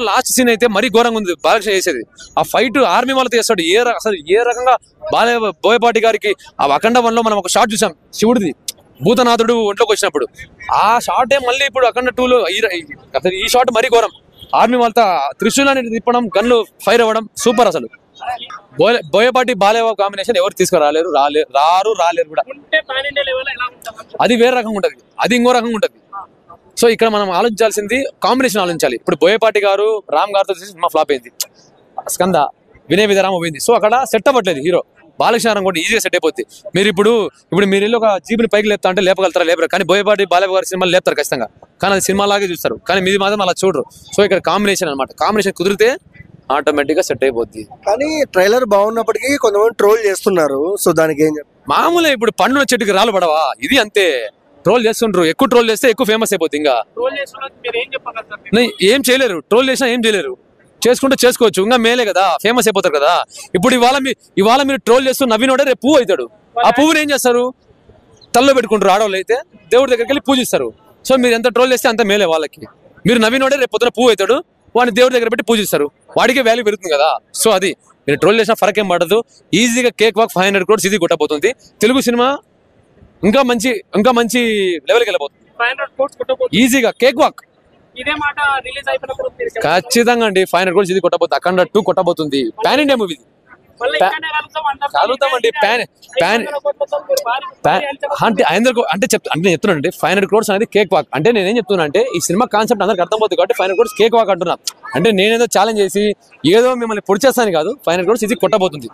Last scene అయితే మరీ ఘోరంగా ఉంది బాలకృష్ణ చేసేది. ఆ ఫైట్ ఆర్మీ వాళ్ళతో చేస్తాడు. అసలు ఏ రకంగా బోయపాటి గారికి ఆ అఖండ 1 లో మనం ఒక షాట్ చూసాం శివుడిది, భూతనాథుడు ఒంట్లోకి వచ్చినప్పుడు. ఆ షాటే మళ్ళీ ఇప్పుడు అఖండ 2 లో అసలు ఈ షాట్ మరీ ఘోరం. ఆర్మీ వాళ్ళతో త్రిశూలాన్ని తిప్పడం, గన్లు ఫైర్ అవ్వడం సూపర్. అసలు బోయపాటి బాలయ్య కాంబినేషన్ ఎవరు తీసుకురాలేరు, రాలేరు కూడా. అది వేరే రకంగా ఉంటది, అది ఇంకో రకంగా ఉంటది. సో ఇక్కడ మనం ఆలోచించాల్సింది కాంబినేషన్ ఆలోచించాలి. ఇప్పుడు బోయపాటి గారు రామ్ గారితో సినిమా ఫ్లాప్ అయింది, స్కంద వినయ విధరామ పోయింది. సో అక్కడ సెట్ అవ్వట్లేదు హీరో. బాలకృష్ణ కూడా ఈజీగా సెట్ అయిపోద్ది. ఇప్పుడు మీరు ఇల్లు ఒక జీబుని పైకి లేపుతా అంటే లేపగలుగుతారా? లేపరు. కానీ బోయపాటి బాలయ్య గారి సినిమాలు లేపుతారు ఖచ్చితంగా, కానీ అది సినిమా లాగే చూస్తారు. కానీ మీది మాత్రం అలా చూడరు. సో ఇక్కడ కాంబినేషన్ అనమాట. కాంబినేషన్ కుదిరితే ఆటోమేటిక్ గా సెట్ అయిపోద్ది. కానీ ట్రైలర్ బాగున్నప్పటికీ కొంతమంది ట్రోల్ చేస్తున్నారు. సో దానికి ఏం మామూలే, ఇప్పుడు పండున చెట్టుకి రాళ్ళు పడవా, ఇది అంతే. ట్రోల్ చేస్తుంటారు, ఎక్కువ ట్రోల్ చేస్తే ఎక్కువ ఫేమస్ అయిపోతుంది. ఇంకా ఏం చేయలేరు, ట్రోల్ చేసినా ఏం చేయలేరు. చేసుకుంటే చేసుకోవచ్చు, ఇంకా మేలే కదా, ఫేమస్ అయిపోతారు కదా. ఇప్పుడు ఇవాళ మీరు ట్రోల్ చేస్తూ నవ్వినోడే రేపు పువ్వు అవుతాడు. ఆ పువ్వుని ఏం చేస్తారు? తల్లో పెట్టుకుంటారు. ఆడవాళ్ళు అయితే దేవుడి దగ్గరికి వెళ్ళి పూజిస్తారు. సో మీరు ఎంత ట్రోల్ చేస్తే అంత మేలే వాళ్ళకి. మీరు నవ్వినోడే రేపు పొద్దున పువ్వు అవుతాడు, వాడిని దేవుడి దగ్గర పెట్టి పూజిస్తారు, వాడికే వాల్యూ పెరుగుతుంది కదా. సో అది మీరు ట్రోల్ చేసిన ఫరక్ ఏం పడదు. ఈజీగా కేక్ వాక్ 500 crores ఇది కొట్టబోతుంది. తెలుగు సినిమా ఇంకా మంచి లెవెల్కి వెళ్ళబోతుంది ఈజీగా. కేక్ వాక్ ఖచ్చితంగా అండి. 500 crores ఇది కొట్టబోతుంది. అఖండ 2 కొట్టబోతుంది. పాన్ ఇండియా మూవీ కలుగుతామండి. అంటే చెప్తున్నానండి, 500 crores అనేది కేక్ వాక్. అంటే నేనేం చెప్తున్నా అంటే ఈ సినిమా కాన్సెప్ట్ అందరికి అర్థమవుతుంది కాబట్టి 500 crores కేక్ వాక్ అంటున్నా. అంటే నేనేదో ఛాలెంజ్ చేసి ఏదో మిమ్మల్ని పొడి చేస్తాను కాదు, 500 crores ఇది కొట్టబోతుంది.